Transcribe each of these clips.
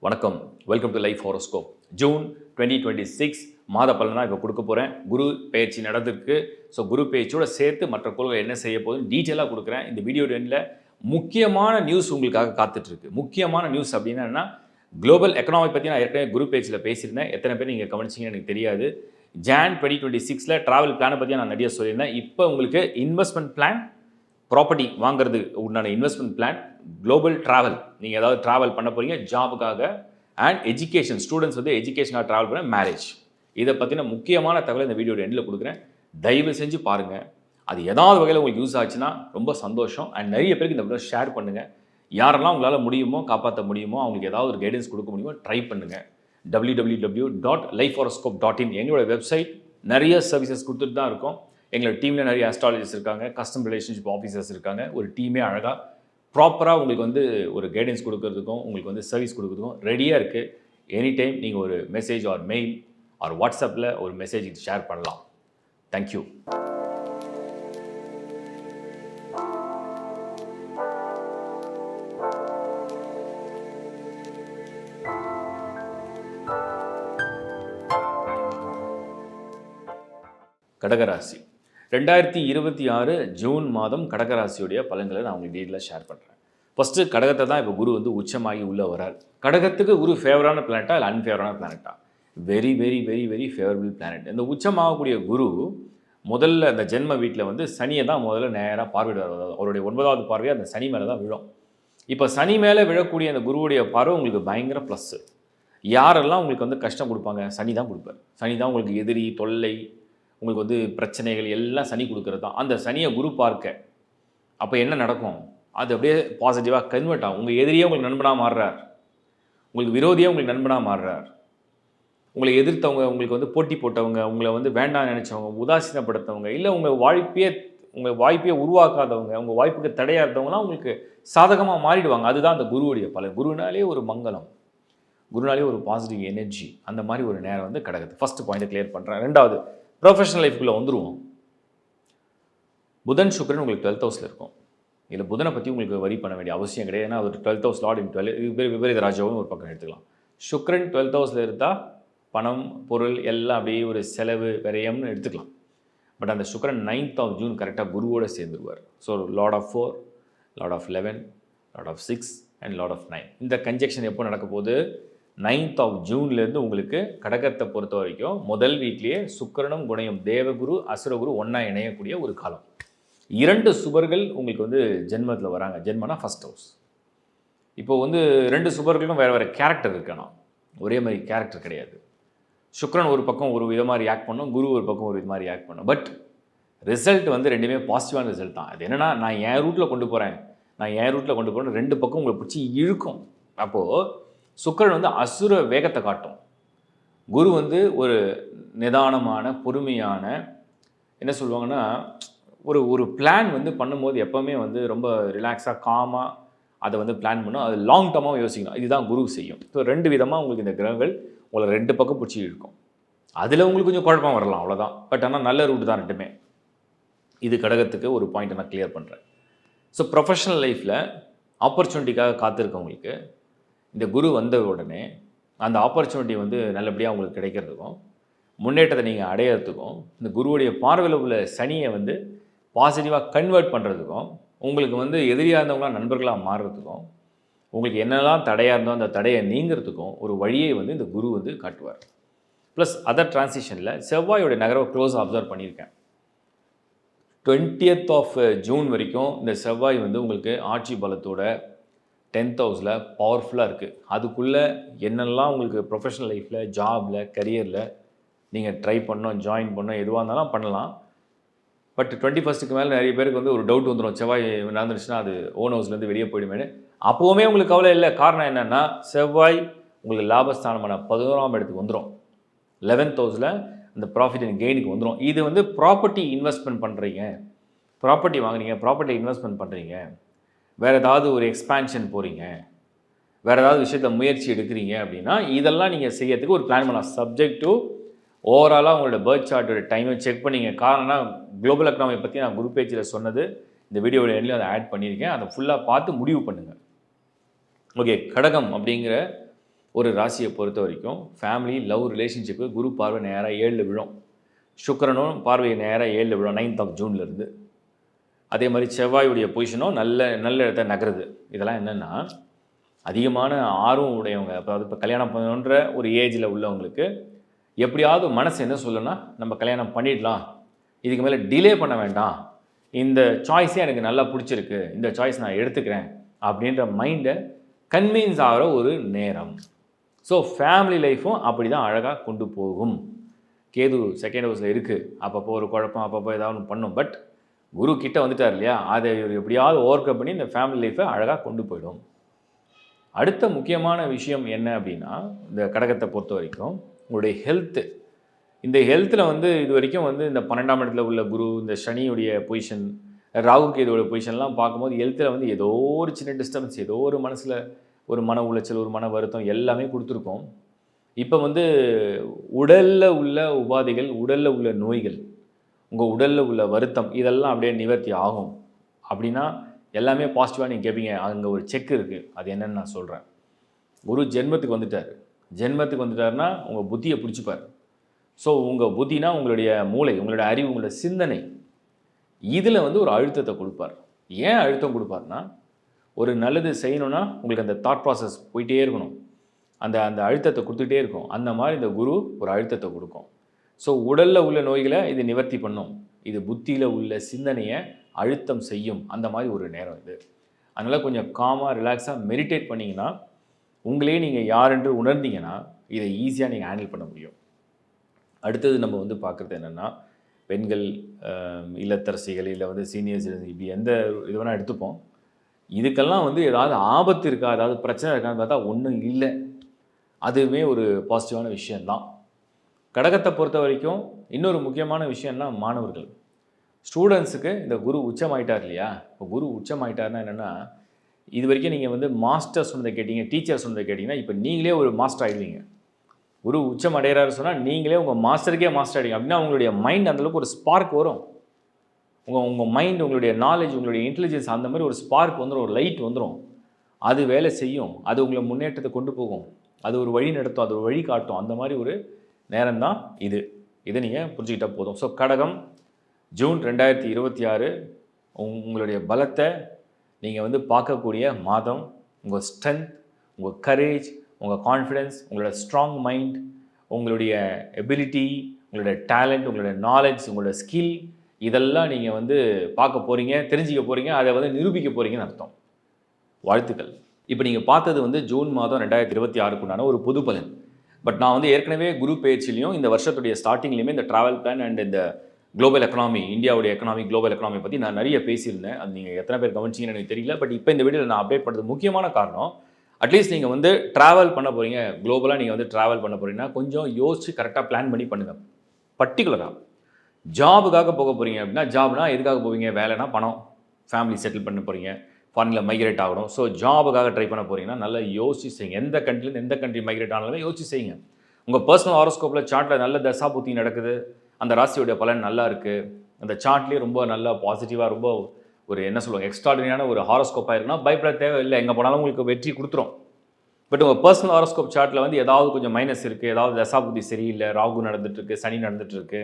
வணக்கம், welcome to life horoscope. June 2026 மாத பலன் தான் இப்போ கொடுக்க போகிறேன். குரு பயிற்சி நடந்திருக்கு. ஸோ குரு பயிற்சியோடு சேர்த்து மற்ற கோள்கள் என்ன செய்ய போகுதுன்னு டீட்டெயிலாக கொடுக்குறேன். இந்த வீடியோ எண்டில் முக்கியமான நியூஸ் உங்களுக்காக காத்துட்ருக்கு. முக்கியமான நியூஸ் அப்படின்னா குளோபல் எக்கனாமிக் பற்றி நான் ஏற்கனவே குரு பயிற்சியில் பேசியிருந்தேன். எத்தனை பேர் நீங்கள் கவனிச்சிங்கன்னு எனக்கு தெரியாது. ஜான் 2026 ட்ராவல் பிளானை பற்றி நான் நிறைய சொல்லியிருந்தேன். இப்போ உங்களுக்கு இன்வெஸ்ட்மெண்ட் பிளான், ப்ராப்பர்ட்டி வாங்குறது உண்டான இன்வெஸ்ட்மெண்ட் பிளான், குளோபல் ட்ராவல், நீங்கள் ஏதாவது ட்ராவல் பண்ண போகிறீங்க ஜாபுக்காக, அண்ட் எஜுகேஷன், ஸ்டூடெண்ட்ஸ் வந்து எஜுகேஷனாக ட்ராவல் பண்ண, மேரேஜ், இதை பற்றின முக்கியமான தகவலை இந்த வீடியோட எண்டில் கொடுக்குறேன். தயவு செஞ்சு பாருங்கள். அது ஏதாவது வகையில் உங்களுக்கு யூஸ் ஆச்சுன்னா ரொம்ப சந்தோஷம். அண்ட் நிறைய பேருக்கு இந்த வீடியோ ஷேர் பண்ணுங்கள். யாரெல்லாம் உங்களால் முடியுமோ, காப்பாற்ற முடியுமோ, அவங்களுக்கு ஏதாவது ஒரு கைடன்ஸ் கொடுக்க முடியுமோ ட்ரை பண்ணுங்கள். www.lifehoroscope.in எங்களோட வெப்சைட். நிறைய சர்வீசஸ் கொடுத்துட்டு தான் இருக்கோம். எங்களோட டீமில் நிறைய அஸ்ட்ராலஜிஸ்ட் இருக்காங்க, கஸ்டம் ரிலேஷன்ஷிப் ஆஃபீஸர்ஸ் இருக்காங்க. ஒரு டீமே அழகாக ப்ராப்பராக உங்களுக்கு வந்து ஒரு கைடன்ஸ் கொடுக்கறதுக்கும் உங்களுக்கு வந்து சர்வீஸ் கொடுக்கறதுக்கும் ரெடியாக இருக்குது. எனி டைம் நீங்கள் ஒரு மெசேஜ் ஆர் மெயில் ஆர் வாட்ஸ்அப்பில் ஒரு மெசேஜ் ஷேர் பண்ணலாம். தேங்க்யூ. கடகராசி 2026 ஜூன் மாதம் கடகராசியுடைய பலன்களை நான் உங்களுக்கு டீட்டெயிலாக ஷேர் பண்ணுறேன். ஃபஸ்ட்டு கடகத்தை தான் இப்போ குரு வந்து உச்சமாகி உள்ளே வரார். கடகத்துக்கு குரு ஃபேவரான பிளானட்டா இல்லை அன்ஃபேவரான பிளானட்டா? Very very very very favourable planet. இந்த உச்சமாகக்கூடிய குரு முதல்ல அந்த ஜென்ம வீட்டில் வந்து சனியை தான் முதல்ல நேராக பார்வையிடுவார். அவருடைய 9வது பார்வையை அந்த சனி மேலே தான் விழும். இப்போ சனி மேலே விழக்கூடிய அந்த குருவுடைய பார்வை உங்களுக்கு பயங்கர ப்ளஸ்ஸு. யாரெல்லாம் உங்களுக்கு வந்து கஷ்டம் கொடுப்பாங்க? சனி தான் கொடுப்பார். சனி தான் உங்களுக்கு எதிரி, தொல்லை, உங்களுக்கு வந்து பிரச்சனைகள் எல்லாம் சனி கொடுக்குறது தான். அந்த சனியை குரு பார்க்க அப்போ என்ன நடக்கும்? அது அப்படியே பாசிட்டிவாக கன்வெர்ட் ஆகும். உங்கள் எதிரியே உங்களுக்கு நண்பனாக மாறுறார், உங்களுக்கு விரோதியாக உங்களுக்கு நண்பனாக மாறுறார். உங்களை எதிர்த்தவங்க, உங்களுக்கு வந்து போட்டி போட்டவங்க, உங்களை வந்து வேண்டாம் நினச்சவங்க, உதாசீனப்படுத்தவங்க, இல்லை உங்கள் வாய்ப்பையே உருவாக்காதவங்க, உங்கள் வாய்ப்புக்கு தடையாக இருந்தவங்களாம் உங்களுக்கு சாதகமாக மாறிடுவாங்க. அதுதான் அந்த குருவுடைய பலன். குருனாலே ஒரு மங்களம், குருனாலே ஒரு பாசிட்டிவ் எனர்ஜி. அந்த மாதிரி ஒரு நேரம் வந்து கடக்குது. ஃபஸ்ட்டு பாயிண்ட்டை கிளியர் பண்ணுறேன். ரெண்டாவது, ப்ரொஃபஷனல் லைஃப்குள்ளே வந்துடுவோம். புதன் சுக்கிரன் உங்களுக்கு 12th ஹவுஸில் இருக்கும். இதில் புதனை பற்றி உங்களுக்கு வரி பண்ண வேண்டிய அவசியம் கிடையாது. ஏன்னா ஒரு 12th ஹவுஸ் லார்ட் இன் 12 விபரீத ராஜாவும் ஒரு பக்கம் எடுத்துக்கலாம். சுக்கிரன் 12th ஹவுஸில் இருந்தால் பணம், பொருள் எல்லாம் அப்படியே ஒரு செலவு விரயம்னு எடுத்துக்கலாம். பட் அந்த சுக்கிரன் 9th ஆஃப் ஜூன் கரெக்டாக குருவோடு சேர்ந்துருவார். So lord of 4, lord of 11, lord of 6 and lord of 9. இந்த கன்ஜெக்ஷன் எப்போ நடக்க போகுது? 9th ஆஃப் ஜூன்லேருந்து உங்களுக்கு கடகத்தை பொறுத்த வரைக்கும் முதல் வீட்லேயே சுக்கிரனும் குணையும் தேவகுரு அசுரகுரு ஒன்றா இணையக்கூடிய ஒரு காலம். 2 சுபர்கள் உங்களுக்கு வந்து ஜென்மத்தில் வராங்க. ஜென்மனா ஃபஸ்ட் ஹவுஸ். இப்போது வந்து 2 சுபர்களுக்கும் வேறு வேறு கேரக்டர் இருக்கணும், ஒரே மாதிரி கேரக்டர் கிடையாது. சுக்கிரன் ஒரு பக்கம் ஒரு விதமாக ரியாக்ட் பண்ணும், குரு ஒரு பக்கம் ஒரு விதமாக ரியாக்ட் பண்ணும். பட் ரிசல்ட் வந்து ரெண்டுமே பாசிட்டிவான ரிசல்ட் தான். அது என்னென்னா, நான் என் ரூட்டில் கொண்டு போகிறேன் 2 பக்கம் உங்களை பிடிச்சி இழுக்கும். அப்போது சுக்கிரன் வந்து அசுர வேகத்தை காட்டும், குரு வந்து ஒரு நிதானமான பொறுமையான, என்ன சொல்லுவாங்கன்னா, ஒரு பிளான் வந்து பண்ணும்போது எப்போவுமே வந்து ரொம்ப ரிலாக்ஸாக காமாக அதை வந்து பிளான் பண்ணும். அது லாங் டர்மாக யோசிக்கணும். இதுதான் குரு செய்யும். ஸோ 2 விதமாக உங்களுக்கு இந்த கிரகங்கள் உங்களை 2 பக்கம் பிடிச்சி இருக்கும். அதில் உங்களுக்கு கொஞ்சம் குழப்பம் வரலாம், அவ்வளோதான். பட் ஆனால் நல்ல ரூட் தான் ரெண்டுமே. இது கடகத்துக்கு ஒரு பாயிண்ட்டை நான் கிளியர் பண்ணுறேன். ஸோ ப்ரொஃபஷனல் லைஃப்பில் ஆப்பர்ச்சுனிட்டிக்காக காத்திருக்கவங்களுக்கு இந்த குரு வந்த உடனே அந்த ஆப்பர்ச்சுனிட்டி வந்து நல்லபடியாக உங்களுக்கு கிடைக்கிறதுக்கும் முன்னேற்றத்தை நீங்கள் அடையிறதுக்கும் இந்த குருவுடைய பார்வையில் உள்ள சனியை வந்து பாசிட்டிவாக கன்வெர்ட் பண்ணுறதுக்கும் உங்களுக்கு வந்து எதிரியாக இருந்தவங்களாம் நண்பர்களாக மாறுறதுக்கும் உங்களுக்கு என்னெல்லாம் தடையாக இருந்தோ அந்த தடையை நீங்கிறதுக்கும் ஒரு வழியை வந்து இந்த குரு வந்து காட்டுவார். ப்ளஸ் அதர் டிரான்சிஷனில் செவ்வாயோடைய நகரவை க்ளோஸாக அப்சர்வ் பண்ணியிருக்கேன். 20th ஆஃப் ஜூன் வரைக்கும் இந்த செவ்வாய் வந்து உங்களுக்கு ஆட்சி பலத்தோட 10th ஹவுஸில் பவர்ஃபுல்லாக இருக்குது. அதுக்குள்ளே என்னெல்லாம் உங்களுக்கு ப்ரொஃபஷனல் லைஃப்பில், ஜாபில், கரியரில் நீங்கள் ட்ரை பண்ணோம், ஜாயின் பண்ணோம், எதுவாக இருந்தாலும் பண்ணலாம். பட் 21st மேலே நிறைய பேருக்கு வந்து ஒரு டவுட் வந்துடும், செவ்வாய் நடந்துருச்சுன்னா அது ஓன் ஹவுஸ்லேருந்து வெளியே போயிடுமேனு. அப்போவுமே உங்களுக்கு கவலை இல்லை. காரணம் என்னென்னா, செவ்வாய் உங்களுக்கு லாபஸ்தானமான 11ஆம் இடத்துக்கு வந்துடும். 11th ஹவுஸில் இந்த ப்ராஃபிட் அண்ட் கெயினுக்கு வந்துடும். இது வந்து ப்ராப்பர்ட்டி இன்வெஸ்ட்மெண்ட் பண்ணுறீங்க, ப்ராப்பர்ட்டி வாங்குறீங்க, ப்ராப்பர்ட்டி இன்வெஸ்ட்மெண்ட் பண்ணுறீங்க, வேறு ஏதாவது ஒரு எக்ஸ்பேன்ஷன் போகிறீங்க, வேறு ஏதாவது விஷயத்தை முயற்சி எடுக்கிறீங்க அப்படின்னா இதெல்லாம் நீங்கள் செய்யறதுக்கு ஒரு பிளான் பண்ணலாம். சப்ஜெக்ட் டு ஓவராலாக உங்களோட பர்த் சார்ட்டோட டைமை செக் பண்ணிங்க. காரணம்னா குளோபல் எக்கனாமி பற்றி நான் குரு பேஜில் சொன்னது இந்த வீடியோட எண்ணில் அதை ஆட் பண்ணியிருக்கேன். அதை ஃபுல்லாக பார்த்து முடிவு பண்ணுங்கள். ஓகே, கடகம் அப்படிங்கிற ஒரு ராசியை பொறுத்த வரைக்கும் ஃபேமிலி, லவ், ரிலேஷன்ஷிப்பு குரு பார்வை நேராக 7 விழும். சுக்கிரனும் பார்வை நேராக 7 விழும் 9th of Juneலேருந்து. அதே மாதிரி செவ்வாயுடைய பொசிஷனும் நல்ல இடத்த நகருது. இதெல்லாம் என்னென்னா அதிகமான ஆர்வம் உடையவங்க, அதாவது இப்போ கல்யாணம் பண்ணணுன்ற ஒரு ஏஜில் உள்ளவங்களுக்கு எப்படியாவது மனசு என்ன சொல்லுன்னா, நம்ம கல்யாணம் பண்ணிடலாம், இதுக்கு மேலே டிலே பண்ண வேண்டாம், இந்த சாய்ஸே எனக்கு நல்லா பிடிச்சிருக்கு, இந்த சாய்ஸ் நான் எடுத்துக்கிறேன் அப்படின்ற மைண்டை கன்வின்ஸ் ஆகிற ஒரு நேரம். ஸோ ஃபேமிலி லைஃப்பும் அப்படி தான் அழகாக கொண்டு போகும். கேது செகண்ட் ஹவுஸில் இருக்குது, அப்பப்போ ஒரு குழப்பம், அப்பப்போ ஏதாவது ஒன்று பண்ணும். பட் குரு கிட்ட வந்துட்டார் இல்லையா, அதை எப்படியாவது ஓவர் கம் பண்ணி இந்த ஃபேமிலி லைஃப்பை அழகாக கொண்டு போயிடும். அடுத்த முக்கியமான விஷயம் என்ன அப்படின்னா, இந்த கடகத்தை பொறுத்த வரைக்கும் உங்களுடைய ஹெல்த்து. இந்த ஹெல்த்தில் வந்து இது வரைக்கும் வந்து இந்த 12ஆம் இடத்துல உள்ள குரு, இந்த சனியுடைய பொசிஷன், ராகு கேதுவோட பொசிஷன்லாம் பார்க்கும்போது ஹெல்த்தில் வந்து ஏதோ ஒரு சின்ன டிஸ்டர்பன்ஸ், ஏதோ ஒரு மனசில் ஒரு மன உளைச்சல், ஒரு மன வருத்தம் எல்லாமே கொடுத்துருக்கோம். இப்போ வந்து உடலில் உள்ள உபாதைகள், உடலில் உள்ள நோய்கள், உங்கள் உடலில் உள்ள வருத்தம் இதெல்லாம் அப்படியே நிவர்த்தி ஆகும். அப்படின்னா எல்லாமே பாசிட்டிவாக நீங்கள் கேட்பீங்க. அங்கே ஒரு செக் இருக்குது, அது என்னென்னு நான் சொல்கிறேன். குரு ஜென்மத்துக்கு வந்துட்டார். ஜென்மத்துக்கு வந்துட்டாருன்னா உங்கள் புத்தியை பிடிச்சிப்பார். ஸோ உங்கள் புத்தினா உங்களுடைய மூளை, உங்களுடைய அறிவு, உங்களுடைய சிந்தனை, இதில் வந்து ஒரு அழுத்தத்தை கொடுப்பார். ஏன் அழுத்தம் கொடுப்பார்னா, ஒரு நல்லது செய்யணும்னா உங்களுக்கு அந்த தாட் ப்ராசஸ் போயிட்டே இருக்கணும், அந்த அந்த அழுத்தத்தை கொடுத்துட்டே இருக்கும். அந்த மாதிரி இந்த குரு ஒரு அழுத்தத்தை கொடுக்கும். ஸோ உடலில் உள்ள நோய்களை இது நிவர்த்தி பண்ணும், இது புத்தியில் உள்ள சிந்தனையை அழுத்தம் செய்யும். அந்த மாதிரி ஒரு நேரம் இது. அதனால் கொஞ்சம் காமாக ரிலாக்ஸாக மெடிடேட் பண்ணிங்கன்னா, உங்களே நீங்கள் யார் என்று உணர்ந்தீங்கன்னா இதை ஈஸியாக நீங்கள் ஹேண்டில் பண்ண முடியும். அடுத்தது நம்ம வந்து பார்க்குறது என்னென்னா, பெண்கள், இல்லத்தரசிகள், இல்லை வந்து சீனியர் சிட்டிசன், இப்படி எந்த இது வேணால் எடுத்துப்போம். இதுக்கெல்லாம் வந்து ஏதாவது ஆபத்து இருக்கா, ஏதாவது பிரச்சனை இருக்கான்னு பார்த்தா ஒன்றும் இல்லை. அதுவுமே ஒரு பாசிட்டிவான விஷயந்தான். கடகத்தை பொறுத்த வரைக்கும் இன்னொரு முக்கியமான விஷயம்னா மாணவர்கள், ஸ்டூடெண்ட்ஸுக்கு இந்த குரு உச்சமாயிட்டார் இல்லையா. இப்போ குரு உச்சமாயிட்டார்னா என்னென்னா, இது வரைக்கும் நீங்கள் வந்து மாஸ்டர் சொன்னதை கேட்டீங்க, டீச்சர் சொன்னதை கேட்டிங்கன்னா, இப்போ நீங்களே ஒரு மாஸ்டர் ஆகிடுவீங்க. குரு உச்சம் அடைகிறாரு சொன்னால் நீங்களே உங்கள் மாஸ்டருக்கே மாஸ்டர் ஆகிடுங்க. அப்படின்னா உங்களுடைய மைண்ட் அந்தளவுக்கு ஒரு ஸ்பார்க் வரும். உங்கள் மைண்ட், உங்களுடைய நாலேஜ், உங்களுடைய இன்டெலிஜென்ஸ், அந்த மாதிரி ஒரு ஸ்பார்க் வந்துடும், ஒரு லைட் வந்துடும். அது வேலை செய்யும், அது உங்களை முன்னேற்றத்தை கொண்டு போகும், அது ஒரு வழி நடத்தும், அது ஒரு வழி காட்டும். அந்த மாதிரி ஒரு நேரம் தான் இது. இதை நீங்கள் புரிஞ்சுக்கிட்டால் போதும். ஸோ கடகம், ஜூன் 2026 உங்களுடைய பலத்தை நீங்கள் வந்து பார்க்கக்கூடிய மாதம். உங்கள் ஸ்ட்ரென்த், உங்கள் கரேஜ், உங்கள் கான்ஃபிடென்ஸ், உங்களோட ஸ்ட்ராங் மைண்ட், உங்களுடைய எபிலிட்டி, உங்களுடைய டேலண்ட், உங்களுடைய நாலேஜ், உங்களோட ஸ்கில், இதெல்லாம் நீங்கள் வந்து பார்க்க போகிறீங்க, தெரிஞ்சிக்க போகிறீங்க, அதை வந்து நிரூபிக்க போகிறீங்கன்னு அர்த்தம். வாழ்த்துக்கள். இப்போ நீங்கள் பார்த்தது வந்து ஜூன் மாதம் 2026க்குண்டான ஒரு பொது பலன். பட் நான் வந்து ஏற்கனவே குரு பயிற்சிலையும் இந்த வருஷத்துடைய ஸ்டார்டிங்லேயுமே இந்த ட்ராவல் பிளான் அண்ட் இந்த குளோபல் எக்கனாமி, இந்தியாவுடைய எக்கனாமி, குளோபல் எக்கனாமி பற்றி நான் நிறைய பேசியிருந்தேன். அது நீங்கள் எத்தனை பேர் கவனிச்சிங்கன்னு எனக்கு தெரியல. பட் இப்போ இந்த வீடியோவில் நான் அப்டேட் பண்ணுறது முக்கியமான காரணம், அட்லீஸ்ட் நீங்கள் வந்து ட்ராவல் பண்ண போகிறீங்க, குளோபலாக நீங்கள் வந்து ட்ராவல் பண்ண போகிறீங்கன்னா கொஞ்சம் யோசிச்சு கரெக்டாக பிளான் பண்ணி பண்ணுங்கள். பர்டிகுலராக ஜாபுக்காக போக போகிறீங்க அப்படின்னா, ஜாப்னா எதுக்காக போவீங்க? வேலைனா பணம், ஃபேமிலி செட்டில் பண்ண போகிறீங்க, ஃபாரினில் மைக்ரேட் ஆகணும். ஸோ ஜாபுக்காக ட்ரை பண்ண போகிறீங்கன்னா நல்லா யோசிச்சு செய்யுங்க. எந்த கண்ட்ரிலேருந்து எந்த கண்ட்ரி மைக்ரேட் ஆனாலுமே யோசிச்சு செய்யுங்க. உங்கள் பர்சனல் ஹாரோஸ்கோப்பில் சார்ட்டில் நல்ல தசா புத்தி நடக்குது, அந்த ராசியோடைய பலன் நல்லா இருக்குது, அந்த சார்ட்லேயே ரொம்ப நல்லா பாசிட்டிவாக, ரொம்ப ஒரு என்ன சொல்லுவாங்க, எக்ஸ்ட்ராடினரியான ஒரு ஹாரோஸ்கோப்பாக இருக்குன்னா பயப்பட தேவையில்லை, எங்கே போனாலும் உங்களுக்கு வெற்றி கொடுத்துரும். பட் உங்கள் பர்சனல் ஹாரோஸ்கோப் சார்ட்டில் வந்து ஏதாவது கொஞ்சம் மைனஸ் இருக்குது, ஏதாவது தசா புத்தி சரியில்லை, ராகு நடந்துட்டுருக்கு, சனி நடந்துட்டுருக்கு,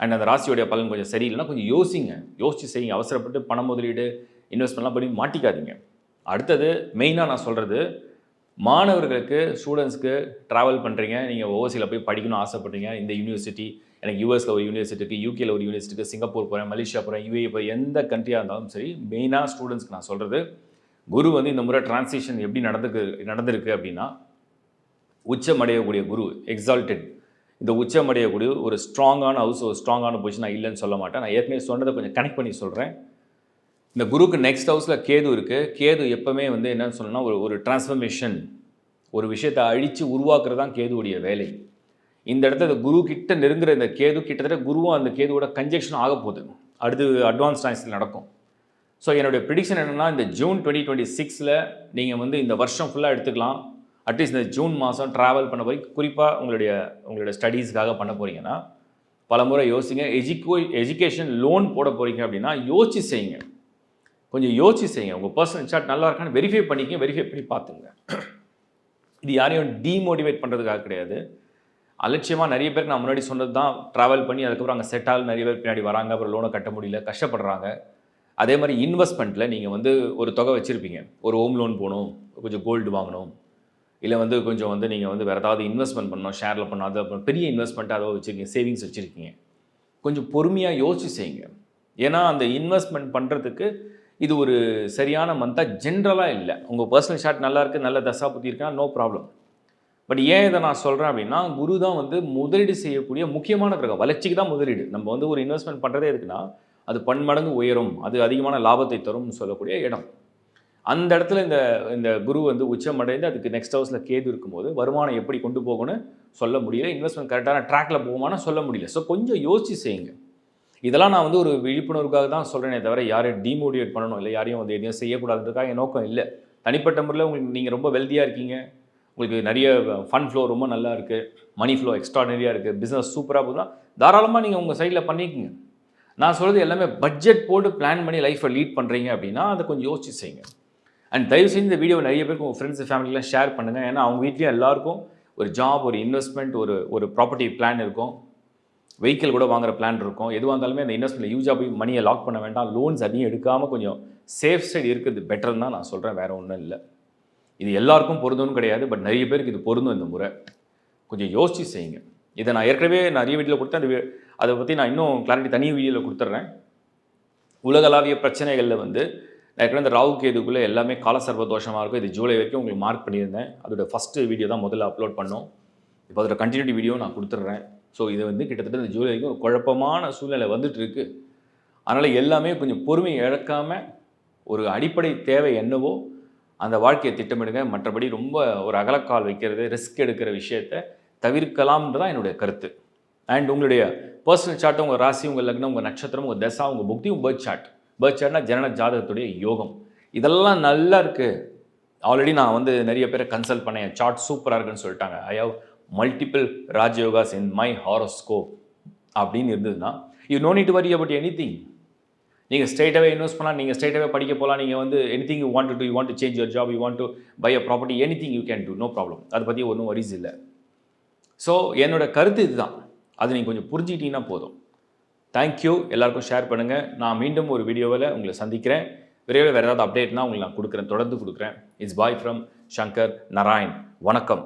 அண்ட் அந்த ராசியோடைய பலன் கொஞ்சம் சரியில்லைன்னா கொஞ்சம் யோசிங்க, யோசிச்சு செய்யுங்க. அவசரப்பட்டு பண முதலீடு, இன்வெஸ்ட்மெண்ட்லாம் பண்ணி மாட்டிக்காதீங்க. அடுத்தது மெயினாக நான் சொல்கிறது, மாணவர்களுக்கு, ஸ்டூடெண்ட்ஸ்க்கு ட்ராவல் பண்ணுறீங்க, நீங்கள் ஓவர்சீஸில் போய் படிக்கணும்னு ஆசைப்பட்றீங்க. இந்த யூனிவர்சிட்டி, எனக்கு யூஎஸில் ஒரு யூனிவர்சிட்டி இருக்குது, யூகேயில் ஒரு யூனிவர்சிட்டி இருக்குது, சிங்கப்பூர் போகிறேன், மலேசியா போகிறேன், யூஏ போகிறேன், எந்த கண்ட்ரியாக இருந்தாலும் சரி, மெயினாக ஸ்டூடெண்ட்ஸ்க்கு நான் சொல்கிறது, குரு வந்து இந்த முறை டிரான்சிஷன் எப்படி நடந்திருக்கு அப்படின்னா, உச்சமடையக்கூடிய குரு, எக்ஸால்டட், இந்த உச்சமடையக்கூடிய ஒரு ஸ்ட்ராங்கான ஹவுஸ், ஒரு ஸ்ட்ராங்கான பொசிஷன் நான் இல்லைன்னு சொல்ல மாட்டேன். நான் ஏற்கனவே சொன்னதை கொஞ்சம் கனெக்ட் பண்ணி சொல்கிறேன். இந்த குருக்கு நெக்ஸ்ட் ஹவுஸில் கேது இருக்குது. கேது எப்போவுமே வந்து என்னன்னு சொல்லணும்னா, ஒரு டிரான்ஸ்ஃபர்மேஷன், ஒரு விஷயத்தை அழித்து உருவாக்குறது தான் கேதுவுடைய வேலை. இந்த இடத்துல குரு கிட்ட நெருங்குற இந்த கேது கிட்டத்தட்ட குருவும் அந்த கேதுவோட கன்ஜெக்ஷன் ஆக போகுது. அடுத்து அட்வான்ஸ் டைம்ஸில் நடக்கும். ஸோ என்னுடைய ப்ரிடிக்ஷன் என்னென்னா, இந்த ஜூன் 2026 நீங்கள் வந்து இந்த வருஷம் ஃபுல்லாக எடுத்துக்கலாம். அட்லீஸ்ட் இந்த ஜூன் மாதம் ட்ராவல் பண்ண போய் குறிப்பாக உங்களுடைய ஸ்டடீஸ்க்காக பண்ண போகிறீங்கன்னா பல முறை யோசிங்க. எஜுகேஷன் லோன் போட போகிறீங்க அப்படின்னா யோசிச்சு செய்யுங்க, கொஞ்சம் யோசிச்சு செய்யுங்க. உங்கள் பர்சனல் சார்ட் நல்லா இருக்கான்னு வெரிஃபை பண்ணிக்க, வெரிஃபை பண்ணி பார்த்துங்க. இது யாரையும் டீமோட்டிவேட் பண்ணுறதுக்காக கிடையாது. அலட்சியமாக நிறைய பேருக்கு நான் முன்னாடி சொன்னது தான் ட்ராவல் பண்ணி அதுக்கப்புறம் அங்கே செட் ஆகி நிறைய பேர் பின்னாடி வராங்க, அப்புறம் லோனை கட்ட முடியல, கஷ்டப்படுறாங்க. அதே மாதிரி இன்வெஸ்ட்மெண்ட்டில் நீங்கள் வந்து ஒரு தொகை வச்சுருப்பீங்க. ஒரு ஹோம் லோன் போகணும், கொஞ்சம் கோல்டு வாங்கணும், இல்லை வந்து கொஞ்சம் வந்து நீங்கள் வந்து வேறு ஏதாவது இன்வெஸ்ட்மெண்ட் பண்ணணும், ஷேரில் பண்ணணும், அது அப்புறம் பெரிய இன்வெஸ்ட்மெண்ட்டாக அதை வச்சுருக்கீங்க, சேவிங்ஸ் வச்சுருக்கீங்க. கொஞ்சம் பொறுமையாக யோசிச்சு செய்யுங்க. ஏன்னா அந்த இன்வெஸ்ட்மெண்ட் பண்ணுறதுக்கு இது ஒரு சரியான மந்தாக ஜென்ரலாக இல்லை. உங்கள் பர்சனல் ஷார்ட் நல்லா இருக்குது, நல்ல தசா புத்தி இருக்குன்னா நோ ப்ராப்ளம். பட் ஏன் இதை நான் சொல்கிறேன் அப்படின்னா, குரு தான் வந்து முதலீடு செய்யக்கூடிய முக்கியமான கிரகம். வளர்ச்சிக்கு தான் முதலீடு. நம்ம வந்து ஒரு இன்வெஸ்ட்மெண்ட் பண்ணுறதே இருக்குன்னா அது பன்மடங்கு உயரும், அது அதிகமான லாபத்தை தரும்னு சொல்லக்கூடிய இடம். அந்த இடத்துல இந்த இந்த குரு வந்து உச்சமடைந்து அதுக்கு நெக்ஸ்ட் ஹவுஸில் கேது இருக்கும்போது வருமானம் எப்படி கொண்டு போகணும்னு சொல்ல முடியல. இன்வெஸ்ட்மெண்ட் கரெக்டான ட்ராக்கில் போகுமானா சொல்ல முடியல. ஸோ கொஞ்சம் யோசிச்சு செய்யுங்க. இதெல்லாம் நான் வந்து ஒரு விழிப்புணர்வுக்காக தான் சொல்கிறேனே தவிர யாரையும் டீமோட்டிவேட் பண்ணணும் இல்லை, யாரையும் வந்து எதையும் செய்யக்கூடாதுன்றதுக்காக என் நோக்கம் இல்லை. தனிப்பட்ட முறையில் உங்களுக்கு நீங்கள் ரொம்ப வெல்தியாக இருக்கீங்க, உங்களுக்கு நிறைய ஃபண்ட் ஃப்ளோ ரொம்ப நல்லா இருக்குது, மணி ஃப்ளோ எக்ஸ்ட்ராடனரியாக இருக்குது, பிஸ்னஸ் சூப்பராக போகுதுன்னா தாராளமாக நீங்கள் உங்கள் சைடில் பண்ணிக்கோங்க. நான் சொல்கிறது எல்லாமே பட்ஜெட் போட்டு பிளான் பண்ணி லைஃப்பை லீட் பண்ணுறீங்க அப்படின்னா அதை கொஞ்சம் யோசிச்சு செய்யுங்க. அண்ட் தயவு செஞ்சு இந்த வீடியோ நிறைய பேருக்கு உங்கள் ஃப்ரெண்ட்ஸ் ஃபேமிலிலாம் ஷேர் பண்ணுங்கள். ஏன்னா அவங்க வீட்லேயும் எல்லாருக்கும் ஒரு ஜாப், ஒரு இன்வெஸ்ட்மெண்ட், ஒரு ப்ராப்பர்ட்டி பிளான் இருக்கும், வெஹிக்கிள் கூட வாங்குற பிளான் இருக்கும். எதுவாக இருந்தாலுமே அந்த இன்வெஸ்ட்மெண்ட் யூஸாக போய் மணியை லாக் பண்ண வேண்டாம், லோன்ஸ் அதிகம் எடுக்காமல் கொஞ்சம் சேஃப் சைடு இருக்கிறது பெட்டர்னு தான் நான் சொல்கிறேன், வேறு ஒன்றும் இல்லை. இது எல்லாருக்கும் பொருந்தும்னு கிடையாது, பட் நிறைய பேருக்கு இது பொருந்தும். இந்த முறை கொஞ்சம் யோசிச்சு செய்யுங்க. இதை நான் ஏற்கனவே நிறைய வீடியோவில் கொடுத்தேன், அதை பற்றி நான் இன்னும் கிளாரிட்டி தனி வீடியோவில் கொடுத்துட்றேன். உலகளாவிய பிரச்சனைகளில் வந்து ஏற்கனவே இந்த ராகு கேதுக்குள்ளே எல்லாமே காலசர்வ தோஷமாக இருக்கும். இது ஜூலை வரைக்கும் உங்களுக்கு மார்க் பண்ணியிருந்தேன். அதோட ஃபஸ்ட்டு வீடியோ தான் முதல்ல அப்லோட் பண்ணோம். இப்போ அதோட கண்டினியூட்டி வீடியோ நான் கொடுத்துட்றேன். ஸோ இது வந்து கிட்டத்தட்ட இந்த ஜூலை வரைக்கும் ஒரு குழப்பமான சூழ்நிலை வந்துட்டு இருக்கு. அதனால் எல்லாமே கொஞ்சம் பொறுமை இழக்காமல் ஒரு அடிப்படை தேவை என்னவோ அந்த வாழ்க்கையை திட்டமிடுங்க. மற்றபடி ரொம்ப ஒரு அகலக்கால் வைக்கிறது, ரிஸ்க் எடுக்கிற விஷயத்தை தவிர்க்கலாம்ன்றது தான் என்னுடைய கருத்து. அண்ட் உங்களுடைய பர்சனல் சார்ட்டு, உங்கள் ராசி, உங்கள் லக்னம், உங்கள் நட்சத்திரம், உங்கள் தசா, உங்கள் புக்தி, உங்கள் பேர்த் சார்ட். பேர்த் சார்ட்னா ஜனன ஜாதகத்துடைய யோகம். இதெல்லாம் நல்லா இருக்குது. ஆல்ரெடி நான் வந்து நிறைய பேரை கன்சல்ட் பண்ணேன், சார்ட் சூப்பராக இருக்குன்னு சொல்லிட்டாங்க. I have multiple rajayogas in my horoscope அப்படின்னு இருந்ததுன்னா you no need to worry about anything. நீங்கள் ஸ்ட்ரெயிட்டாகவே இன்வெஸ்ட் பண்ணலாம், நீங்கள் ஸ்ட்ரெயிட்டாகவே படிக்க போகலாம், நீங்கள் வந்து anything you want to you want to change your job, you want to buy a property, anything you can do, no problem. அதை பற்றி ஒன்றும் வரிஸ் இல்லை. ஸோ என்னோட கருத்து இதுதான். அது நீங்கள் கொஞ்சம் புரிஞ்சுக்கிட்டீங்கன்னா போதும். தேங்க்யூ. எல்லாருக்கும் ஷேர் பண்ணுங்கள். நான் மீண்டும் ஒரு வீடியோவில் உங்களை சந்திக்கிறேன். விரைவில் வேறு ஏதாவது அப்டேட்னா உங்களுக்கு நான் கொடுக்குறேன், தொடர்ந்து கொடுக்குறேன். It's bye from Shankar Narayan. வணக்கம்.